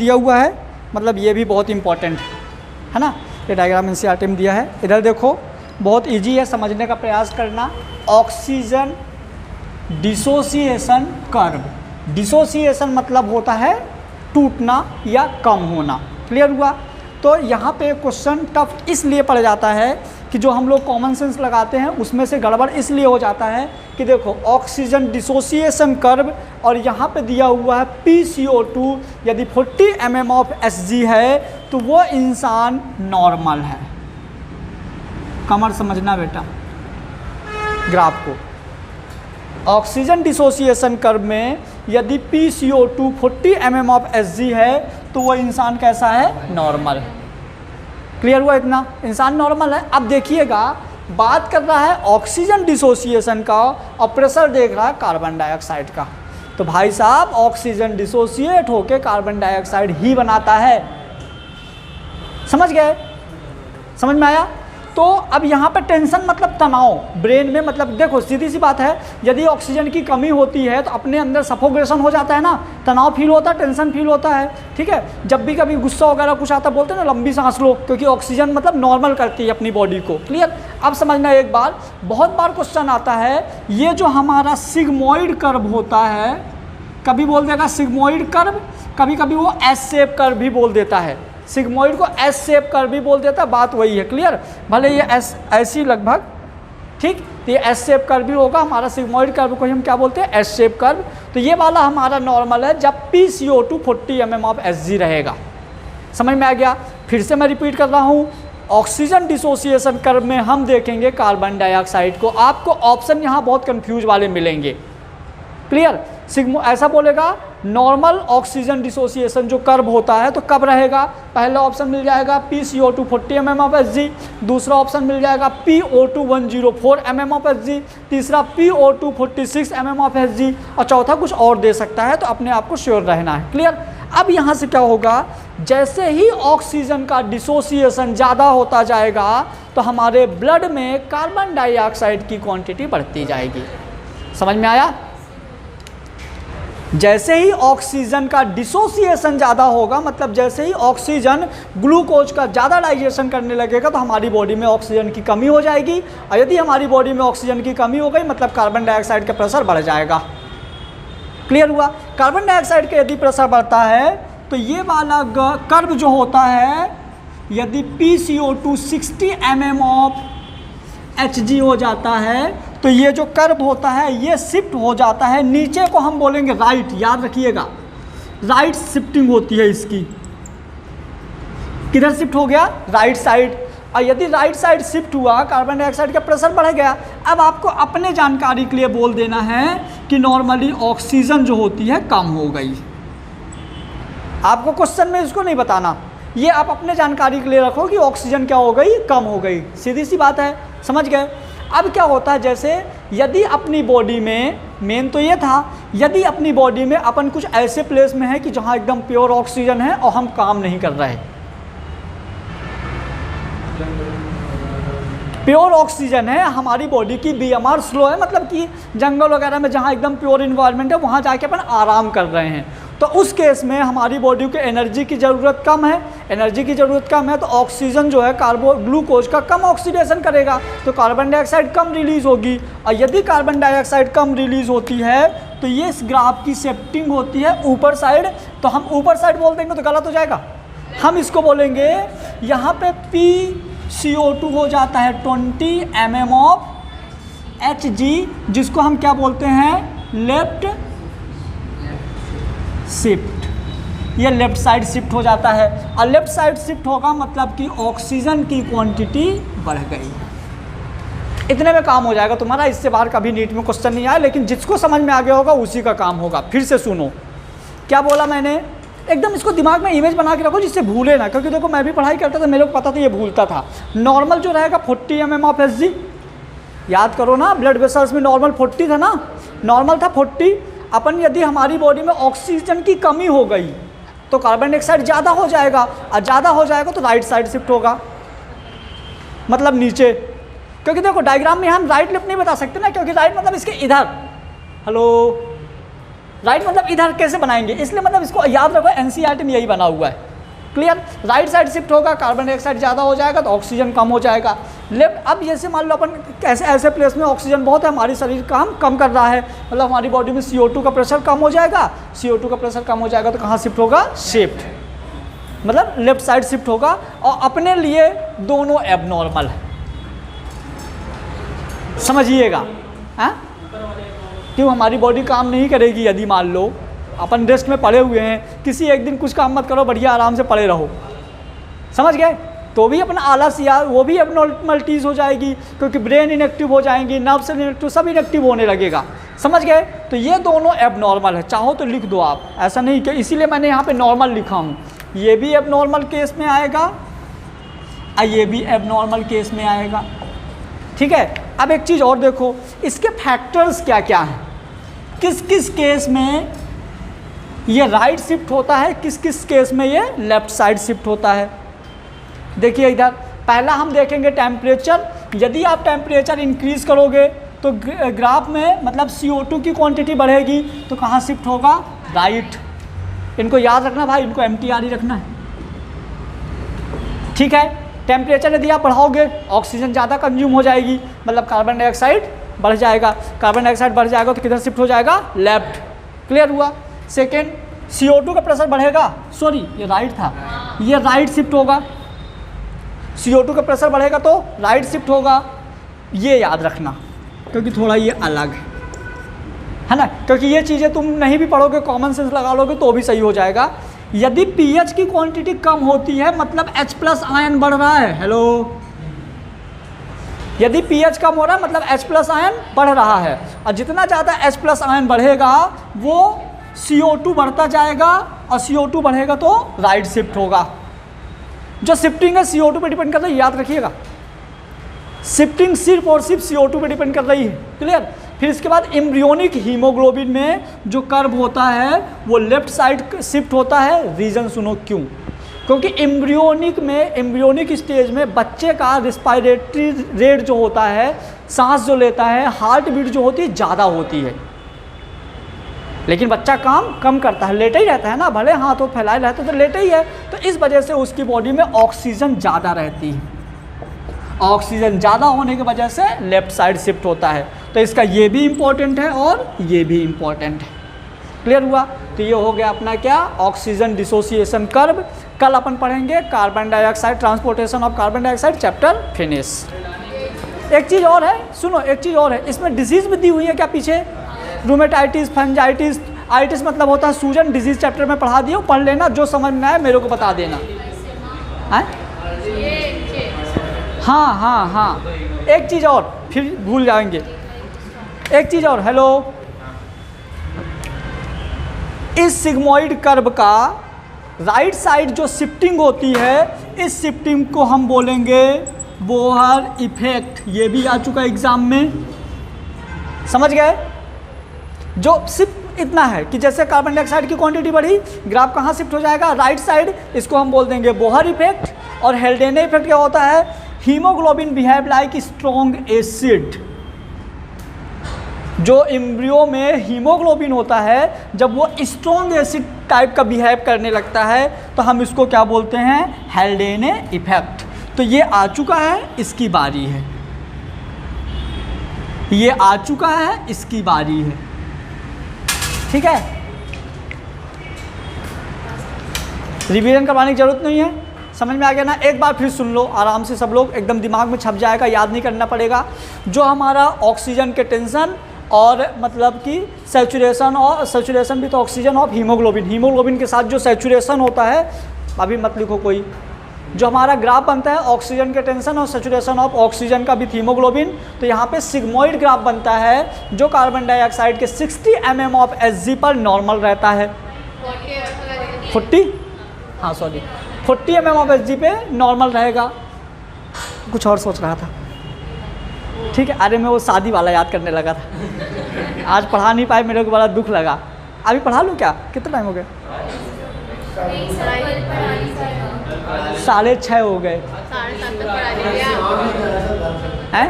दिया हुआ है, मतलब ये भी बहुत इंपॉर्टेंट है ना। ये डायग्राम एनसीईआरटी में दिया है, इधर देखो बहुत इजी है, समझने का प्रयास करना। Oxygen dissociation curve. डिसोसिएशन मतलब होता है टूटना या कम होना। क्लियर हुआ? तो यहाँ पे क्वेश्चन टफ इसलिए पड़ जाता है कि जो हम लोग कॉमन सेंस लगाते हैं उसमें से गड़बड़ इसलिए हो जाता है कि देखो ऑक्सीजन डिसोसिएशन कर्व और यहाँ पे दिया हुआ है PCO2 यदि 40 mm ऑफ Hg है तो वो इंसान नॉर्मल है। कमर समझना बेटा ग्राफ को। ऑक्सीजन डिसोसिएशन कर्व में यदि PCO2 40 mm ऑफ Hg है तो वो इंसान कैसा है? नॉर्मल। क्लियर हुआ इतना? इंसान नॉर्मल है। अब देखिएगा बात कर रहा है ऑक्सीजन डिसोसिएशन का और प्रेशर देख रहा है कार्बन डाइऑक्साइड का। तो भाई साहब ऑक्सीजन डिसोसिएट होकर कार्बन डाइऑक्साइड ही बनाता है। समझ गए? समझ में आया? तो अब यहाँ पे टेंशन मतलब तनाव ब्रेन में, मतलब देखो सीधी सी बात है, यदि ऑक्सीजन की कमी होती है तो अपने अंदर सफोकेशन हो जाता है ना, तनाव फील होता है, टेंशन फील होता है। ठीक है, जब भी कभी गुस्सा वगैरह कुछ आता बोलते हैं ना लंबी सांस लो, क्योंकि ऑक्सीजन मतलब नॉर्मल करती है अपनी बॉडी को। क्लियर? अब समझना एक बार, बहुत बार क्वेश्चन आता है ये जो हमारा सिग्मोइड कर्व होता है, कभी बोल देगा सिग्मोइड कर्व, कभी कभी वो एस शेप कर्व भी बोल देता है। सिग्मोइड को एस शेप कर्व भी बोल देता है, बात वही है। क्लियर? भले ये एस ऐसी लगभग, ठीक, तो ये एस शेप कर्व भी होगा। हमारा सिग्मोइड कर्व को हम क्या बोलते हैं? S shape curve. तो ये वाला हमारा नॉर्मल है जब PCO2 40 mm ऑफ Hg रहेगा। समझ में आ गया? फिर से मैं रिपीट कर रहा हूँ, ऑक्सीजन डिसोसिएशन कर्व में हम देखेंगे कार्बन डाइऑक्साइड को। आपको ऑप्शन यहाँ बहुत कंफ्यूज वाले मिलेंगे। क्लियर? सिग्मो ऐसा बोलेगा नॉर्मल ऑक्सीजन डिसोसिएशन जो कर्व होता है तो कब रहेगा? पहला ऑप्शन मिल जाएगा PCO2 40 mm ऑफ Hg, दूसरा ऑप्शन मिल जाएगा PO2 104 mm ऑफ Hg, तीसरा PO2 46 mm ऑफ Hg और चौथा कुछ और दे सकता है, तो अपने आप को श्योर रहना है। क्लियर? अब यहाँ से क्या होगा, जैसे ही ऑक्सीजन का डिसोसिएशन ज़्यादा होता जाएगा तो हमारे ब्लड में कार्बन डाइऑक्साइड की क्वांटिटी बढ़ती जाएगी। समझ में आया? जैसे ही ऑक्सीजन का डिसोसिएशन ज़्यादा होगा, मतलब जैसे ही ऑक्सीजन ग्लूकोज का ज़्यादा डाइजेशन करने लगेगा तो हमारी बॉडी में ऑक्सीजन की कमी हो जाएगी, और यदि हमारी बॉडी में ऑक्सीजन की कमी हो गई मतलब कार्बन डाइऑक्साइड का प्रेशर बढ़ जाएगा। क्लियर हुआ? कार्बन डाइऑक्साइड का यदि प्रेशर बढ़ता है तो ये वाला कर्व जो होता है, यदि PCO2 60 mm ऑफ Hg हो जाता है तो ये जो कर्व होता है ये शिफ्ट हो जाता है नीचे को, हम बोलेंगे राइट। याद रखिएगा राइट शिफ्टिंग होती है इसकी। किधर शिफ्ट हो गया? Right side. और यदि राइट साइड शिफ्ट हुआ कार्बन डाइऑक्साइड का प्रेशर बढ़ गया। अब आपको अपने जानकारी के लिए बोल देना है कि नॉर्मली ऑक्सीजन जो होती है कम हो गई। आपको क्वेश्चन में इसको नहीं बताना, ये आप अपने जानकारी के लिए रखो कि ऑक्सीजन क्या हो गई? कम हो गई। सीधी सी बात है। समझ गए? अब क्या होता है, जैसे यदि अपनी बॉडी में, मेन तो ये था, यदि अपनी बॉडी में अपन कुछ ऐसे प्लेस में है कि जहाँ एकदम प्योर ऑक्सीजन है और हम काम नहीं कर रहे, प्योर ऑक्सीजन है, हमारी बॉडी की BMR स्लो है, मतलब कि जंगल वगैरह में जहाँ एकदम प्योर इन्वायरमेंट है वहाँ जाके अपन आराम कर रहे हैं, तो उस केस में हमारी बॉडी को एनर्जी की ज़रूरत कम है। एनर्जी की ज़रूरत कम है तो ऑक्सीजन जो है ग्लूकोज का कम ऑक्सीडेशन करेगा तो कार्बन डाइऑक्साइड कम रिलीज़ होगी। और यदि कार्बन डाइऑक्साइड कम रिलीज़ होती है तो ये इस ग्राफ की शिफ्टिंग होती है ऊपर साइड। तो हम ऊपर साइड बोल देंगे तो गलत हो जाएगा। हम इसको बोलेंगे यहाँ पे PCO2 हो जाता है 20 mm ऑफ Hg, जिसको हम क्या बोलते हैं? Left shift. ये लेफ्ट साइड शिफ्ट हो जाता है, और लेफ्ट साइड शिफ्ट होगा मतलब कि ऑक्सीजन की क्वांटिटी बढ़ गई। इतने में काम हो जाएगा तुम्हारा। इससे बाहर कभी नीट में क्वेश्चन नहीं आया, लेकिन जिसको समझ में आ गया होगा उसी का काम होगा। फिर से सुनो क्या बोला मैंने, एकदम इसको दिमाग में इमेज बना के रखो जिससे भूले ना, क्योंकि देखो मैं भी पढ़ाई करता था, मेरे को पता था ये भूलता था। नॉर्मल जो रहेगा 40 mm ऑफ Hg, याद करो ना, ब्लड वेसल्स में नॉर्मल 40 था ना, नॉर्मल था 40। अपन यदि हमारी बॉडी में ऑक्सीजन की कमी हो गई तो कार्बन डाइऑक्साइड ज़्यादा हो जाएगा, और ज़्यादा हो जाएगा तो राइट साइड शिफ्ट होगा, मतलब नीचे। क्योंकि देखो डायग्राम में हम राइट लेफ्ट नहीं बता सकते ना, क्योंकि राइट मतलब इसके इधर, हेलो, राइट मतलब इधर कैसे बनाएंगे, इसलिए मतलब इसको याद रखो, एनसीईआरटी में यही बना हुआ है। क्लियर, राइट साइड शिफ्ट होगा, कार्बन डाइऑक्साइड ज़्यादा हो जाएगा तो ऑक्सीजन कम हो जाएगा। लेफ्ट, अब जैसे मान लो अपन कैसे ऐसे प्लेस में ऑक्सीजन बहुत है, हमारी शरीर काम कम कर रहा है, मतलब हमारी बॉडी में CO2 का प्रेशर कम हो जाएगा, CO2 का प्रेशर कम हो जाएगा तो कहाँ शिफ्ट होगा, शिफ्ट मतलब लेफ्ट साइड शिफ्ट होगा। और अपने लिए दोनों एबनॉर्मल है, समझिएगा। हाँ, क्यों हमारी बॉडी काम नहीं करेगी, यदि मान लो अपन रेस्ट में पड़े हुए हैं, किसी एक दिन कुछ काम मत करो, बढ़िया आराम से पड़े रहो, समझ गए, तो भी अपना आलस या वो भी एबनॉर्मलिटीज़ हो जाएगी, क्योंकि ब्रेन इनएक्टिव हो जाएंगी, नर्व्स इनएक्टिव, सब इनएक्टिव होने लगेगा, समझ गए। तो ये दोनों एबनॉर्मल है, चाहो तो लिख दो आप, ऐसा नहीं कि इसीलिए मैंने यहाँ पे नॉर्मल लिखा हूँ। ये भी एबनॉर्मल केस में आएगा और ये भी एबनॉर्मल केस में आएगा, ठीक है। अब एक चीज़ और देखो, इसके फैक्टर्स क्या क्या हैं, किस किस केस में ये राइट शिफ्ट होता है, किस किस केस में ये लेफ्ट साइड शिफ्ट होता है। देखिए इधर पहला हम देखेंगे टेम्परेचर। यदि आप टेम्परेचर इंक्रीज़ करोगे तो ग्राफ में मतलब CO2 की क्वांटिटी बढ़ेगी, तो कहाँ शिफ्ट होगा, राइट। इनको याद रखना भाई, इनको MTR ही रखना है, ठीक है। टेम्परेचर यदि आप बढ़ाओगे ऑक्सीजन ज़्यादा कंज्यूम हो जाएगी, मतलब कार्बन डाइऑक्साइड बढ़ जाएगा, कार्बन डाइऑक्साइड बढ़ जाएगा तो किधर शिफ्ट हो जाएगा, लेफ्ट। क्लियर हुआ। सेकेंड, CO2 का प्रेशर बढ़ेगा, सॉरी ये राइट था, ये राइट शिफ्ट होगा, CO2 का प्रेशर बढ़ेगा तो राइट शिफ्ट होगा, ये याद रखना क्योंकि थोड़ा ये अलग है ना, क्योंकि ये चीज़ें तुम नहीं भी पढ़ोगे, कॉमन सेंस लगा लोगे तो भी सही हो जाएगा। यदि pH की क्वांटिटी कम होती है मतलब H+ आयन बढ़ रहा है, हेलो, यदि pH कम हो रहा है मतलब H+ आयन बढ़ रहा है, और जितना ज़्यादा H+ आयन बढ़ेगा वो CO2 बढ़ता जाएगा, और CO2 बढ़ेगा तो राइट शिफ्ट होगा। जो शिफ्टिंग है CO2 पे डिपेंड कर रही है, याद रखिएगा, शिफ्टिंग सिर्फ और सिर्फ CO2 पे डिपेंड कर रही है। क्लियर। फिर इसके बाद एम्ब्रियोनिक हीमोग्लोबिन में जो कर्व होता है वो लेफ्ट साइड शिफ्ट होता है। रीज़न सुनो क्यों, क्योंकि एम्ब्रियोनिक स्टेज में बच्चे का रिस्पायरेटरी रेट जो होता है, सांस जो लेता है, हार्ट बीट जो होती है ज़्यादा होती है, लेकिन बच्चा काम कम करता है, लेटा ही रहता है ना, भले हाथों फैलाए रहता है तो लेटा ही है, तो इस वजह से उसकी बॉडी में ऑक्सीजन ज़्यादा रहती है, ऑक्सीजन ज़्यादा होने की वजह से लेफ्ट साइड शिफ्ट होता है। तो इसका ये भी इम्पोर्टेंट है और ये भी इम्पोर्टेंट है। क्लियर हुआ। तो ये हो गया अपना क्या, ऑक्सीजन डिसोसिएशन कर्व। कल अपन पढ़ेंगे carbon dioxide, transportation of carbon dioxide, chapter finish. एक चीज़ और है, सुनो एक चीज़ और है, इसमें डिजीज़ भी दी हुई है क्या पीछे, रूमेटाइटिस, फंजाइटिस, आइटिस मतलब होता है सूजन, डिजीज चैप्टर में पढ़ा दिया, पढ़ लेना, जो समझ में आए मेरे को बता देना। हाँ हाँ हाँ, एक चीज़ और फिर भूल जाएंगे, एक चीज़ और, हेलो, इस सिग्मोइड कर्व का राइट साइड जो शिफ्टिंग होती है, इस शिफ्टिंग को हम बोलेंगे बोहर इफेक्ट। ये भी आ चुका एग्जाम में, समझ गए। जो सिर्फ इतना है कि जैसे कार्बन डाइऑक्साइड की क्वांटिटी बढ़ी, ग्राफ कहाँ शिफ्ट हो जाएगा, राइट साइड, इसको हम बोल देंगे बोहर इफेक्ट। और हेल्डेने इफेक्ट क्या होता है, haemoglobin behave like strong acid. जो एम्ब्रियो में हीमोग्लोबिन होता है, जब वो स्ट्रॉन्ग एसिड टाइप का बिहेव करने लगता है तो हम इसको क्या बोलते हैं, हेल्डेने इफेक्ट। तो ये आ चुका है, इसकी बारी है, ये आ चुका है, इसकी बारी है, ठीक है। रिवीजन करवाने की जरूरत नहीं है, समझ में आ गया ना। एक बार फिर सुन लो आराम से, सब लोग एकदम दिमाग में छप जाएगा, याद नहीं करना पड़ेगा। जो हमारा ऑक्सीजन के टेंशन और मतलब कि सैचुरेशन, और सैचुरेशन भी तो ऑक्सीजन ऑफ हीमोग्लोबिन, हीमोग्लोबिन के साथ जो सैचुरेशन होता है, अभी मत लिखो कोई, जो हमारा ग्राफ बनता है ऑक्सीजन के टेंशन और सैचुरेशन ऑफ ऑक्सीजन का भी हीमोग्लोबिन, तो यहाँ पे सिग्मोइड ग्राफ बनता है जो कार्बन डाइऑक्साइड के 60 mm ऑफ Hg पर नॉर्मल रहता है। 40 mm ऑफ Hg पे नॉर्मल रहेगा। कुछ और सोच रहा था, ठीक है। अरे मैं वो शादी वाला याद करने लगा था, आज पढ़ा नहीं पाए, मेरे को बड़ा दुख लगा। अभी पढ़ा लूँ क्या, कितना टाइम हो गया, 6:30 हो गए हैं,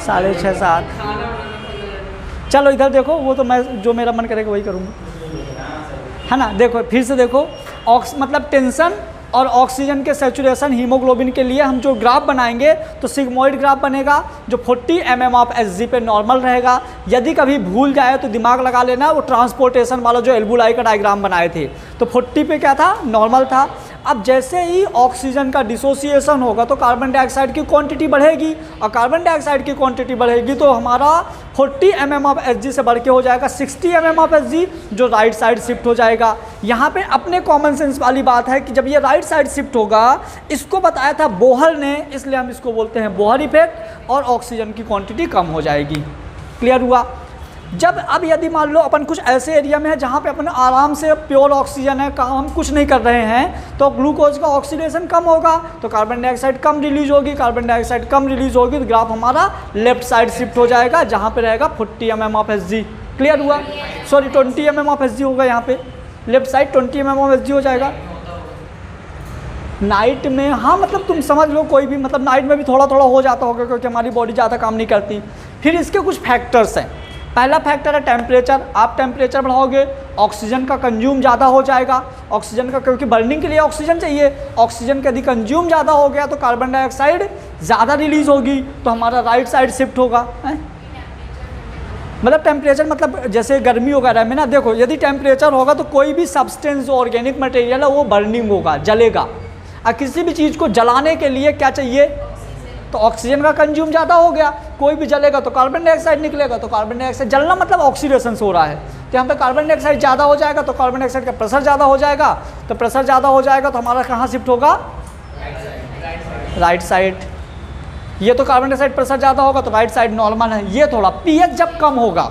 6:30 7। चलो इधर देखो, वो तो मैं जो मेरा मन करेगा वही करूँगा, है ना। देखो फिर से देखो, मतलब टेंशन और ऑक्सीजन के सैचुरेशन हीमोग्लोबिन के लिए हम जो ग्राफ बनाएंगे तो सिग्मोइड ग्राफ बनेगा जो 40 mm ऑफ Hg पे नॉर्मल रहेगा। यदि कभी भूल जाए तो दिमाग लगा लेना, वो ट्रांसपोर्टेशन वाला जो एल्बुलाई का डायग्राम बनाए थे तो 40 पे क्या था, नॉर्मल था। अब जैसे ही ऑक्सीजन का डिसोसिएशन होगा तो कार्बन डाइऑक्साइड की क्वांटिटी बढ़ेगी, और कार्बन डाइऑक्साइड की क्वांटिटी बढ़ेगी तो हमारा 40 mm ऑफ Hg से बढ़ के हो जाएगा 60 mm ऑफ Hg, जो राइट साइड शिफ्ट हो जाएगा। यहाँ पे अपने कॉमन सेंस वाली बात है कि जब ये राइट साइड शिफ्ट होगा, इसको बताया था बोहर ने, इसलिए हम इसको बोलते हैं बोहर इफेक्ट, और ऑक्सीजन की क्वांटिटी कम हो जाएगी। क्लियर हुआ। जब अब यदि मान लो अपन कुछ ऐसे एरिया में है जहाँ पे अपन आराम से प्योर ऑक्सीजन है, काम हम कुछ नहीं कर रहे हैं, तो ग्लूकोज का ऑक्सीडेशन कम होगा तो कार्बन डाइऑक्साइड कम रिलीज होगी, कार्बन डाइऑक्साइड कम रिलीज होगी तो ग्राफ हमारा लेफ्ट साइड शिफ्ट हो जाएगा, जहाँ पे रहेगा 40 mm ऑफ Hg। क्लियर हुआ। सॉरी 20 mm ऑफ Hg होगा, यहाँ पे left side 20 mm of Hg हो जाएगा। नाइट में हाँ, मतलब तुम समझ लो कोई भी, मतलब नाइट में भी थोड़ा थोड़ा हो जाता होगा क्योंकि हमारी बॉडी ज़्यादा काम नहीं करती। फिर इसके कुछ फैक्टर्स हैं। पहला फैक्टर है टेम्परेचर। आप टेम्परेचर बढ़ाओगे, ऑक्सीजन का कंज्यूम ज़्यादा हो जाएगा, ऑक्सीजन का, क्योंकि बर्निंग के लिए ऑक्सीजन चाहिए, ऑक्सीजन का यदि कंज्यूम ज़्यादा हो गया तो कार्बन डाइऑक्साइड ज़्यादा रिलीज होगी तो हमारा राइट साइड शिफ्ट होगा। मतलब टेम्परेचर, मतलब जैसे गर्मी वगैरह में ना, देखो यदि टेम्परेचर होगा तो कोई भी सब्सटेंस जो ऑर्गेनिक मटेरियल है वो बर्निंग होगा, जलेगा। और किसी भी चीज़ को जलाने के लिए क्या चाहिए, तो ऑक्सीजन का कंज्यूम ज़्यादा हो गया, कोई भी जलेगा तो कार्बन डाइऑक्साइड निकलेगा, तो कार्बन डाइऑक्साइड जलना मतलब ऑक्सीडेशन हो रहा है, तो यहाँ पे कार्बन डाइऑक्साइड ज़्यादा हो जाएगा तो कार्बन डाइऑक्साइड का प्रेशर ज़्यादा हो जाएगा, तो प्रेशर ज़्यादा हो जाएगा तो हमारा कहाँ शिफ्ट होगा, राइट साइड। ये तो कार्बन डाइऑक्साइड प्रेशर ज़्यादा होगा तो राइट साइड नॉर्मल है। ये थोड़ा पीएच जब कम होगा,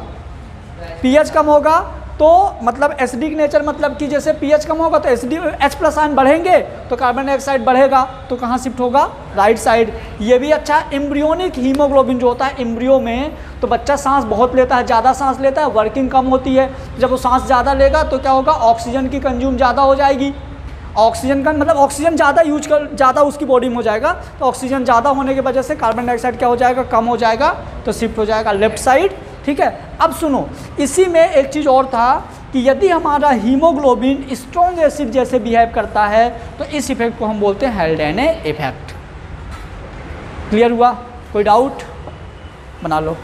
पीएच कम होगा तो मतलब एसिडिक नेचर, मतलब कि जैसे पीएच कम होगा तो H+ आयन बढ़ेंगे तो कार्बन डाइऑक्साइड बढ़ेगा, तो कहाँ शिफ्ट होगा, राइट साइड। ये भी अच्छा है। एम्ब्रियोनिक हीमोग्लोबिन जो होता है एम्ब्रियो में, तो बच्चा सांस बहुत लेता है, ज़्यादा सांस लेता है, वर्किंग कम होती है। जब वो सांस ज़्यादा लेगा तो क्या होगा, ऑक्सीजन की कंज्यूम ज़्यादा हो जाएगी। ऑक्सीजन का मतलब ऑक्सीजन ज़्यादा उसकी बॉडी में हो जाएगा, तो ऑक्सीजन ज़्यादा होने की वजह से कार्बन डाइऑक्साइड क्या हो जाएगा, कम हो जाएगा, तो शिफ्ट हो जाएगा लेफ्ट साइड। ठीक है। अब सुनो, इसी में एक चीज़ और था कि यदि हमारा हीमोग्लोबिन स्ट्रॉन्ग एसिड जैसे बिहेव करता है तो इस इफेक्ट को हम बोलते हैं हेल्डेने इफेक्ट। क्लियर हुआ, कोई डाउट बना लो।